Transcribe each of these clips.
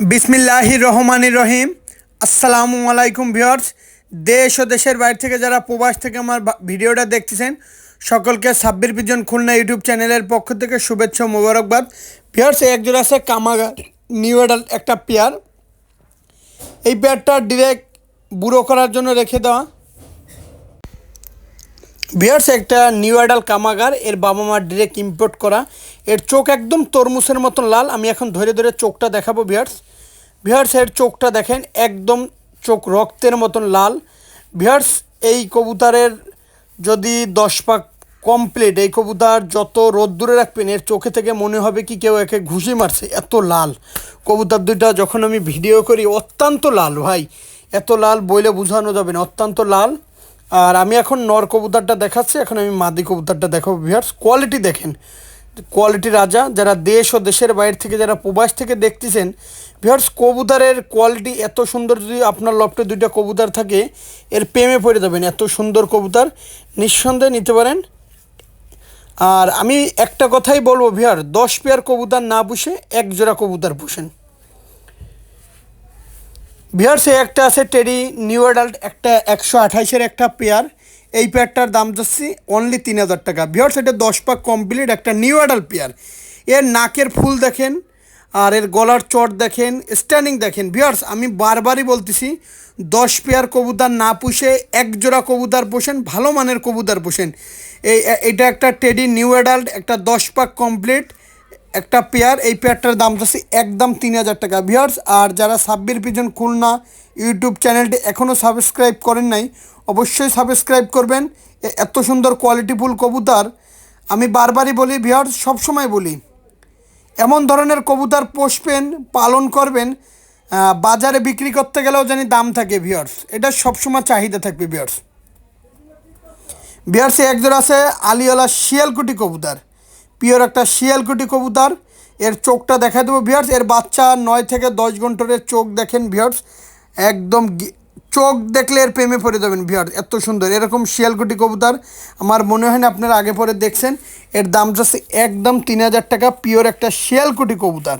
বিসমিল্লাহির রহমানির রহিম। আসসালামু আলাইকুম ভিউয়ার্স। দেশ ও দেশের বাইরে থেকে যারা প্রবাস থেকে আমার ভিডিওটা দেখতেছেন সকলকে সাব্বির পিজন খুলনা ইউটিউব চ্যানেলের পক্ষ থেকে শুভেচ্ছা ও মোবারকবাদ। ভিউয়ার্স, একজোড়া আছে কামাগার নিউ অ্যাডাল্ট একটা পেয়ার। এই পেয়ারটা ডিরেক্ট বুড়ো করার জন্য রেখে দেওয়া। ভিউয়ার্স, একটা নিউ অ্যাডাল্ট কামাগার, এর বাবা মা ডিরেক্ট ইম্পোর্ট করা। এর চোখ একদম তরমুজের মতন লাল। আমি এখন ধরে ধরে চোখটা দেখাবো। ভিউয়ার্স এর চোখটা দেখেন, একদম চোখ রক্তের মতন লাল। ভিউয়ার্স, এই কবুতরের যদি 10 পাক কমপ্লিট, এই কবুতর যত রোদ্দুরে রাখবেন এর চোখে থেকে মনে হবে কি কেউ একে ঘুষি মারছে, এত লাল কবুতর দুইটা। যখন আমি ভিডিও করি অত্যন্ত লাল ভাই, এত লাল বইলে বোঝানো যাবে না, অত্যন্ত লাল। আর আমি এখন নর কবুতরটা দেখাচ্ছি, এখন আমি মাদি কবুতরটা দেখাবো। ভিউয়ার্স, কোয়ালিটি দেখেন, কোয়ালিটি রাজা। যারা দেশ ও দেশের বাইরে থেকে যারা প্রবাস থেকে দেখতেছেন, ভিউয়ার্স কবুতরের কোয়ালিটি এত সুন্দর। যদি আপনার লফটে দুইটা কবুতর থাকে এর প্রেমে পড়ে যাবেন, এত সুন্দর কবুতর নিঃসন্দেহে নিতে পারেন। আর আমি একটা কথাই বলবো ভিউয়ার, 10 পেয়ার কবুতর না পুষে এক জোড়া কবুতর পুষেন। ভিউয়ার্স, একটা আছে টেডি নিউ অ্যাডাল্ট, একটা 128-এর একটা পেয়ার। এই পেয়ারটার দাম যাচ্ছে অনলি 3000 টাকা। ভিউয়ার্স, এটা 10 পাক কমপ্লিট একটা নিউ অ্যাডাল্ট পেয়ার। এর নাকের ফুল দেখেন, আর এর গলার চট দেখেন, স্ট্যান্ডিং দেখেন। ভিউয়ার্স, আমি বারবারই বলতেছি 10 পেয়ার কবুতর না পুষে এক জোড়া কবুতর পোষেন, ভালো মানের কবুতর পোষেন। এটা একটা টেডি নিউ অ্যাডাল্ট, একটা 10 পাক কমপ্লিট একটা পেয়ার। এই পেয়ারটার দাম যাচ্ছে একদম 3000 টাকা। ভিউয়ার্স, আর যারা সাব্বির পিজন খুলনা ইউটিউব চ্যানেলটি এখনও সাবস্ক্রাইব করেন নাই, অবশ্যই সাবস্ক্রাইব করবেন। এত সুন্দর কোয়ালিটিফুল কবুতর আমি বারবারই বলি ভিউয়ার্স, সবসময় বলি, এমন ধরনের কবুতর পোষবেন, পালন করবেন, বাজারে বিক্রি করতে গেলেও জানি দাম থাকে। ভিউয়ার্স, এটা সবসময় চাহিদা থাকবে। ভিউয়ার্স একজোড়া আছে আলিওয়ালা শিয়ালকুটি কবুতর, পিওর একটা শিয়ালকুটি কবুতর। এর চোখটা দেখা দেবো ভিউয়ার্স। এর বাচ্চা 9 থেকে 10 ঘন্টার চোখ দেখেন ভিউয়ার্স, একদম চোখ দেখলে এর প্রেমে পড়ে যাবেন ভিউয়ার্স, এত সুন্দর। এরকম শিয়ালকুটি কবুতর আমার মনে হয় না আপনারা আগে পরে দেখছেন। এর দাম যাচ্ছে একদম 3000 টাকা, পিওর একটা শিয়ালকুটি কবুতর।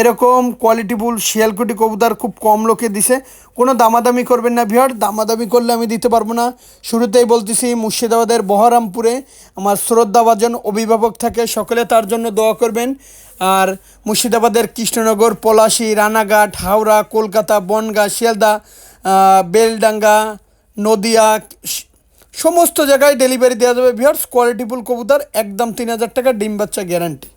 এরকম কোয়ালিটিফুল শিয়ালকুটি কবুতর খুব কম লোকে দিছে। কোনো দামাদামি করবেন না ভিউয়ার, দামাদামি করলে আমি দিতে পারবো না। শুরুতেই বলতেছি, মুর্শিদাবাদের বহরমপুরে আমার শ্রদ্ধাভাজন অভিভাবক থাকে, সকলে তার জন্য দোয়া করবেন। আর মুর্শিদাবাদের কৃষ্ণনগর, পলাশী, রানাঘাট, হাওড়া, কলকাতা, বনগাঁ, শিয়ালদা, বেলডাঙ্গা, নদিয়া, সমস্ত জায়গায় ডেলিভারি দেওয়া যাবে ভিউয়ার্স। কোয়ালিটিফুল কবুতর একদম 3000 টাকা, ডিম বাচ্চা গ্যারান্টি।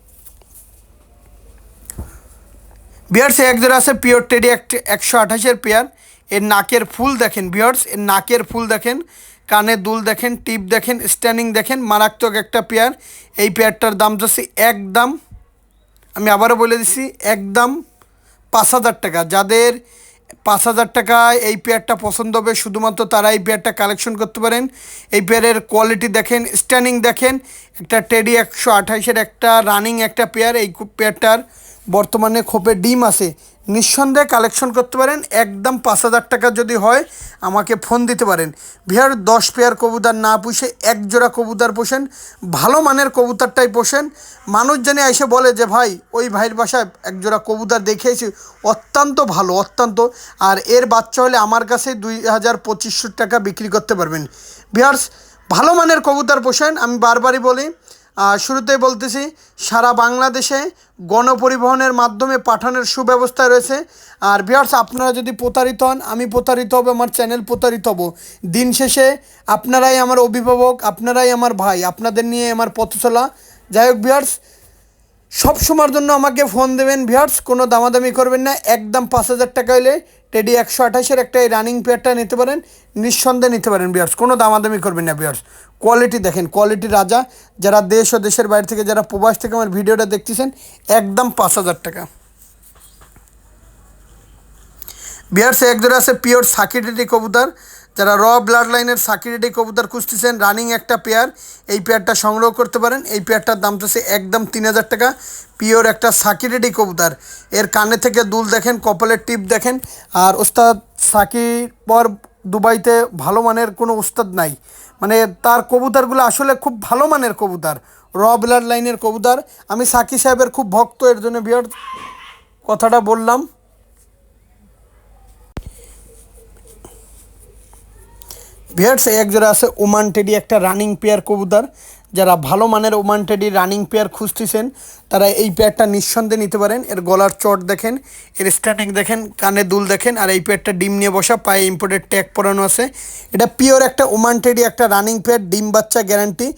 ভিউয়ার্স, একজোড়া আছে পিওর টেডি 128-এর পেয়ার। এর নাকের ফুল দেখেন ভিউয়ার্স, এর নাকের ফুল দেখেন, কানের দুল দেখেন, টিপ দেখেন, স্ট্যান্ডিং দেখেন, মারাত্মক একটা পেয়ার। এই পেয়ারটার দাম যাচ্ছে একদম, আমি আবারও বলে দিচ্ছি, একদম 5000 টাকা। যাদের 5000 টাকায় এই পেয়ারটা পছন্দ হবে শুধুমাত্র তারা এই পেয়ারটা কালেকশন করতে পারেন। এই পেয়ারের কোয়ালিটি দেখেন, স্ট্যান্ডিং দেখেন। একটা টেডি 128-এর একটা রানিং একটা পেয়ার। এই পেয়ারটার বর্তমানে খোপে ডিম আছে, নিঃসন্দেহে কালেকশন করতে পারেন। একদম 5000 টাকা যদি হয় আমাকে ফোন দিতে পারেন। ভিউয়ার, 10 পেয়ার কবুতর না পুষে এক জোড়া কবুতর পোষেন, ভালো মানের কবুতরটাই পোষেন। মানুষ জানে এসে বলে যে ভাই ওই ভাইয়ের বাসায় এক জোড়া কবুতর দেখেছি, অত্যন্ত ভালো, অত্যন্ত। আর এর বাচ্চা হলে আমার কাছে 2200 টাকা বিক্রি করতে পারবেন। ভিউয়ার্স, ভালো মানের কবুতর পোষেন। আমি বারবারই বলি, শুরুতেই বলতেছি, সারা বাংলাদেশে গণপরিবহনের মাধ্যমে পাঠানোর সুব্যবস্থা রয়েছে। আর ভিউয়ার্স, আপনারা যদি প্রতারিত হন, আমি প্রতারিত হব, আমার চ্যানেল প্রতারিত হব। দিন শেষে আপনারাই আমার অভিভাবক, আপনারাই আমার ভাই, আপনাদের নিয়ে আমার পথ চলা। যাই হোক ভিউয়ার্স, সব সময়ের জন্য আমাকে ফোন দেবেন ভিউয়ার্স, কোনো দামাদামি করবেন না। একদম 5000 টাকা হলে টেডি 128-এর একটা এই রানিং পেয়ারটা নিতে পারেন, নিঃসন্দেহে নিতে পারেন ভিউয়ার্স, কোনো দামাদামি করবেন না ভিউয়ার্স। কোয়ালিটি দেখেন, কোয়ালিটি রাজা। যারা দেশ ও দেশের বাইরে থেকে যারা প্রবাস থেকে আমার ভিডিওটা দেখতেছেন, একদম 5000 টাকা। ভিউয়ার্স, একজোড়া আছে পিওর সাকিরেডি কবুতর। যারা র ব্লাড লাইনের সাকিরেডি কবুতর খুঁজতেছেন, রানিং একটা পেয়ার, এই পেয়ারটা সংগ্রহ করতে পারেন। এই পেয়ারটার দাম হচ্ছে একদম 3000 টাকা, পিওর একটা সাকিরেডি কবুতর। এর কানে থেকে দুল দেখেন, কপালের টিপ দেখেন। আর ওস্তাদ সাকির পর দুবাইতে ভালো মানের কোনো ওস্তাদ নাই, মানে তার কবুতরগুলো আসলে খুব ভালো মানের কবুতর, র ব্লাড লাইনের কবুতর। আমি সাকি সাহেবের খুব ভক্ত, এর জন্য ভিউয়ার্স কথাটা বললাম। ভিউয়ার্স এক জোড়া আছে ওমান টেডি একটা রানিং পেয়ার কবুতর। যারা ভালো মানের ওমান টেডি রানিং পেয়ার খুঁজতেছেন তারা এই পেয়ারটা নিঃসন্দেহে নিতে পারেন। এর গলার চট দেখেন, এর স্ট্যান্ডিং দেখেন, কানে দুল দেখেন, আর এই পেয়ারটা ডিম নিয়ে বসা, পায়ে ইম্পোর্টেড ট্যাগ পরানো আছে। এটা পিওর একটা ওমান টেডি একটা রানিং পেয়ার, ডিম বাচ্চা গ্যারান্টি।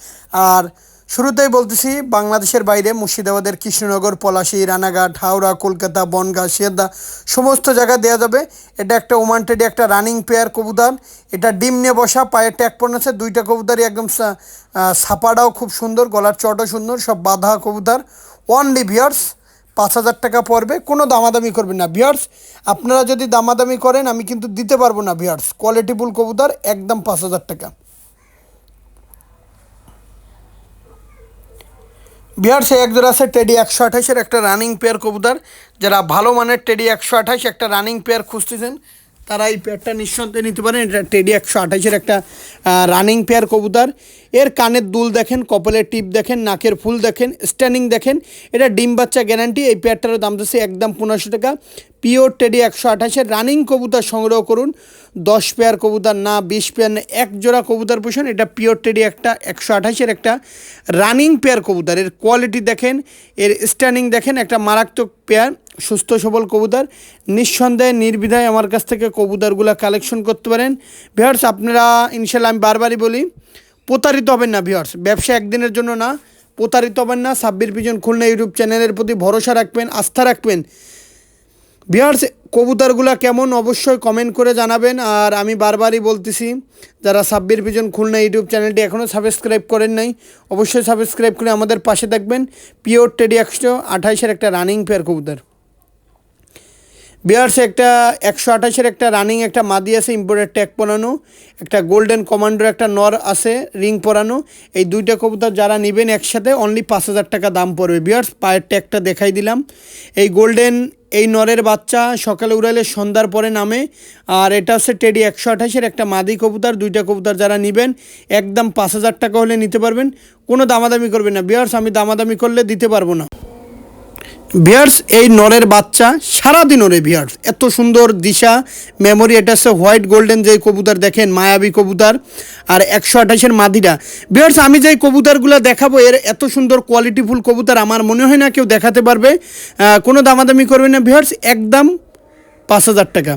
আর শুরুতেই বলতেছি বাংলাদেশের বাইরে মুর্শিদাবাদের কৃষ্ণনগর, পলাশী, রানাঘাট, হাওড়া, কলকাতা, বনগাঁ, শিয়ালদা সমস্ত জায়গায় দেওয়া যাবে। এটা একটা ওমান টেডি একটা রানিং পেয়ার কবুতর। এটা ডিম নিয়ে বসা, পায়ে ট্যাগ পড়ে আছে। দুইটা কবুতরই একদম ছাপাটাও খুব সুন্দর, গলার চটও সুন্দর, সব বাঁধা কবুতর। অনলি ভিউয়ার্স 5,000 টাকা পড়বে, কোনো দামাদামি করবেন না ভিউয়ার্স। আপনারা যদি দামাদামি করেন আমি কিন্তু দিতে পারবো না ভিউয়ার্স। কোয়ালিটিফুল কবুতর, একদম 5,000 টাকা। ভিউয়ার্স এক জোড়া আছে টেডি 128-এর একটা রানিং পেয়ার কবুতর। যারা ভালো মানের টেডি 128 একটা রানিং পেয়ার খুঁজতেছেন তারা এই পেয়ারটা নিঃসন্দেহে নিতে পারেন। এটা টেডি 128-এর একটা রানিং পেয়ার কবুতর। এর কানের দুল দেখেন, কপালের টিপ দেখেন, নাকের ফুল দেখেন, স্ট্যান্ডিং দেখেন। এটা ডিম বাচ্চা গ্যারান্টি। এই পেয়ারটারও দাম দিচ্ছে একদম 1500 টাকা। পিওর টেডি 128-এর রানিং কবুতর সংগ্রহ করুন। 10 পেয়ার কবুতর না, 20 পেয়ার না, এক জোড়া কবুতর পোষণ। এটা পিওর টেডি একটা 128-এর একটা রানিং পেয়ার কবুতর। এর কোয়ালিটি দেখেন, এর স্ট্যান্ডিং দেখেন, একটা মারাত্মক পেয়ার, সুস্থ সবল কবুতর। নিঃসন্দেহে নির্দ্বিধায় আমার কাছ থেকে কবুতরগুলো কালেকশন করতে পারেন ভিউয়ার্স। আপনারা ইনশাল্লাহ আমি বারবারই বলি প্রতারিত হবেন না ভিউয়ার্স। ব্যবসা একদিনের জন্য না, প্রতারিত হবেন না। সাব্বির পিজন খুলনা ইউটিউব চ্যানেলের প্রতি ভরসা রাখবেন, আস্থা রাখবেন ভিউয়ার্স। কবুতরগুলো কেমন অবশ্যই কমেন্ট করে জানাবেন। আর আমি বারবারই বলতেছি যারা সাব্বির পিজন খুলনা ইউটিউব চ্যানেলটি এখনও সাবস্ক্রাইব করেন নাই অবশ্যই সাবস্ক্রাইব করে আমাদের পাশে থাকবেন। পিওর টেডি 128-এর একটা রানিং পেয়ার কবুতর। ভিউয়ার্স একটা 128-এর একটা রানিং একটা মাদি আছে, ইম্পোর্টেড ট্যাগ পরানো। একটা গোল্ডেন কমান্ডোর একটা নর আছে, রিং পরানো। এই দুইটা কবুতর যারা নেবেন একসাথে অনলি 5,000 টাকা দাম পড়বে ভিউয়ার্স। পায়ের ট্যাগটা দেখাই দিলাম। এই গোল্ডেন এই নরের বাচ্চা সকালে উড়ালে সন্ধ্যার পরে নামে। আর এটা হচ্ছে টেডি 128-এর একটা মাদি কবুতর। দুইটা কবুতর যারা নেবেন একদম 5,000 টাকা হলে নিতে পারবেন, কোনো দামাদামি করবেন না ভিউয়ার্স। আমি দামাদামি করলে দিতে পারবো না ভিউয়ার্স। এই নরের বাচ্চা সারাদিন ওরে ভিউয়ার্স, এত সুন্দর দিশা মেমোরি। এটা হচ্ছে হোয়াইট গোল্ডেন যে কবুতর দেখেন, মায়াবী কবুতর। আর 128-এর মাদিটা ভিউয়ার্স, আমি যেই কবুতরগুলো দেখাবো এর এত সুন্দর কোয়ালিটিফুল কবুতর আমার মনে হয় না কেউ দেখাতে পারবে। কোনো দামাদামি করবে না ভিউয়ার্স, একদম 5,000 টাকা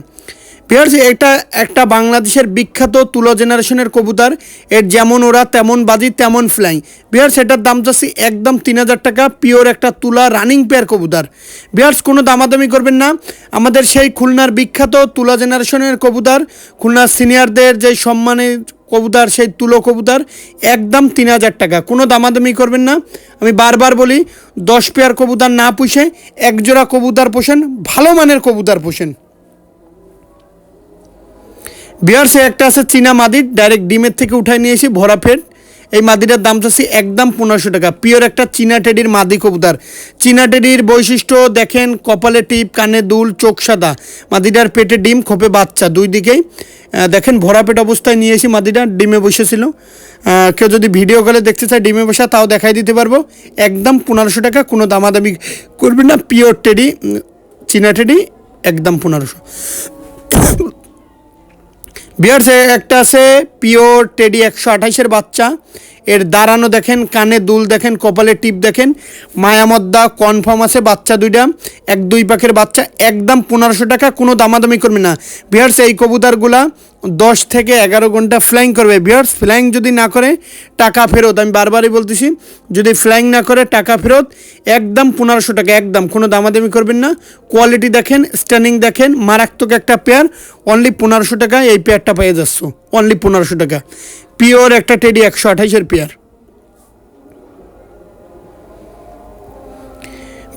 ভিউয়ার্স। এটা একটা বাংলাদেশের বিখ্যাত তুলো জেনারেশনের কবুতর। এর যেমন ওরা তেমন বাজি তেমন ফ্লাই ভিউয়ার্স। এটার দাম যাচ্ছে একদম 3,000 টাকা। পিওর একটা তুলা রানিং পেয়ার কবুতর ভিউয়ার্স, কোনো দামাদামি করবেন না। আমাদের সেই খুলনার বিখ্যাত তুলা জেনারেশনের কবুতর, খুলনার সিনিয়রদের যে সম্মানের কবুতর, সেই তুলো কবুতর একদম 3,000 টাকা। কোনো দামাদামি করবেন না। আমি বারবার বলি 10 পেয়ার কবুতর না পুষে একজোড়া কবুতর পোষেন, ভালো মানের কবুতর পোষেন ভিউয়ার্স। একটা আছে চীনা মাদি, ডাইরেক্ট ডিমের থেকে উঠায় নিয়ে এসে ভরা ফেট। এই মাদিটার দাম চাচ্ছি একদম 1500 টাকা। পিওর একটা চীনা টেডির মাদি কবুতর। চীনা টেডির বৈশিষ্ট্য দেখেন, কপালে টিপ, কানে দুল, চোখ সাদা। মাদিটার পেটে ডিম, খোপে বাচ্চা, দুই দিকেই দেখেন ভরা পেট অবস্থায় নিয়ে এসে মাদিটা ডিমে বসেছিল। কেউ যদি ভিডিও কলে দেখতে চায় ডিমে বসা তাও দেখাই দিতে পারবো। একদম 1500 টাকা, কোনো দামাদামি করবেন না। পিওর টেডি চীনা টেডি একদম 1500 ভিউয়ার্স। একটা আছে পিওর টেডি 128-এর বাচ্চা। এর দাঁড়ানো দেখেন, কানে দুল দেখেন, কপালে টিপ দেখেন, মায়ামদ্দা কনফার্ম আছে। বাচ্চা দুইটা, 1-2 পাখের বাচ্চা, একদম 1500 টাকা, কোনো দামাদামি করবে না ভিউয়ার্স। এই কবুতরগুলা 10 থেকে 11 ঘন্টা ফ্লাইং করবে ভিউয়ার্স। ফ্লাইং যদি না করে টাকা ফেরত, আমি বারবারই বলতেছি, যদি ফ্লাইং না করে টাকা ফেরত। একদম 1500 টাকা, একদম কোনো দামাদামি করবেন না। কোয়ালিটি দেখেন, স্ট্যান্ডিং দেখেন, মারাত্মক একটা পেয়ার। অনলি 1500 টাকা এই পেয়ারটা পেয়ে যাচ্ছ, অনলি 1500 টাকা। পিওর একটা টেডি 128-এর পেয়ার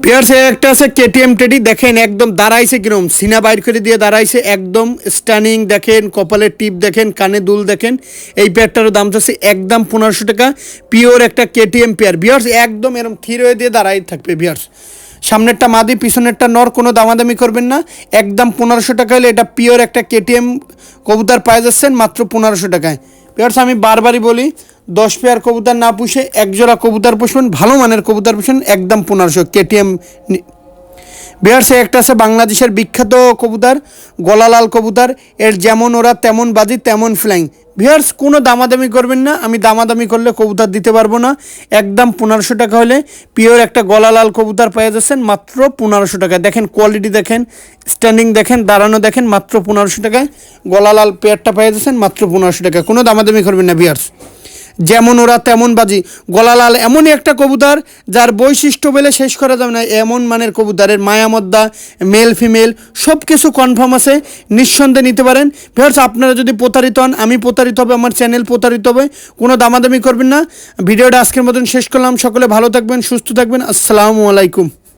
ভিউয়ার্স। একটা আছে কেটিএম টেডি, দেখেন একদম দাঁড়াইছে কিরম, সিনা বাইর করে দিয়ে দাঁড়াইছে, একদম স্ট্যান্ডিং দেখেন, কপালের টিপ দেখেন, কানে দুল দেখেন। এই পেয়ারটারও দাম চাচ্ছে একদম 1500 টাকা। পিওর একটা কেটিএম পেয়ার ভিউয়ার্স, একদম এরকম থির হয়ে দিয়ে দাঁড়াই থাকবে ভিউয়ার্স। সামনেরটা মাদি, পিছনেরটা নর, কোনো দামাদামি করবেন না। একদম 1500 টাকা হলে এটা পিওর একটা কেটিএম কবুতর পাওয়া যাচ্ছেন মাত্র 1500 টাকায় ভিউয়ার্স। আমি বারবারই বলি 10 পেয়ার কবুতর না পুষে একজোড়া কবুতর পুষবেন, ভালো মানের কবুতর পুষবেন, একদম 1500 কেটিএম বিহার্স একটা আছে বাংলাদেশের বিখ্যাত কবুতর গলালাল কবুতর, এর যেমন ওরা তেমন বাজি তেমন ফ্লাইং। ভিউয়ার্স কোনো দামাদামি করবেন না, আমি দামাদামি করলে কবুতর দিতে পারবো না। একদম 1500 টাকা হলে পিওর একটা গলালাল কবুতর পেয়ে যাচ্ছেন মাত্র 1500 টাকা। দেখেন কোয়ালিটি দেখেন, স্ট্যান্ডিং দেখেন, দাঁড়ানো দেখেন, মাত্র 1500 টাকায় গলালাল পেয়ারটা পেয়ে যাচ্ছেন মাত্র 1500 টাকা। কোনো দামাদামি করবেন না ভিউয়ার্স। যেমন ওরা তেমন বাজি গলালাল এমনই একটা কবুতর যার বৈশিষ্ট্য বলে শেষ করা যাবে না, এমন মানের কবুতরের মায়ামদ্দা মেল ফিমেল সব কিছু কনফার্ম আছে, নিঃসন্দেহে নিতে পারেন। ভিউয়ার্স আপনারা যদি প্রতারিত হন, আমি প্রতারিত হবে, আমার চ্যানেল প্রতারিত হবে, কোনো দামাদামি করবেন না। ভিডিওটা আজকের মতন শেষ করলাম। সকলে ভালো থাকবেন, সুস্থ থাকবেন। আসসালামু আলাইকুম।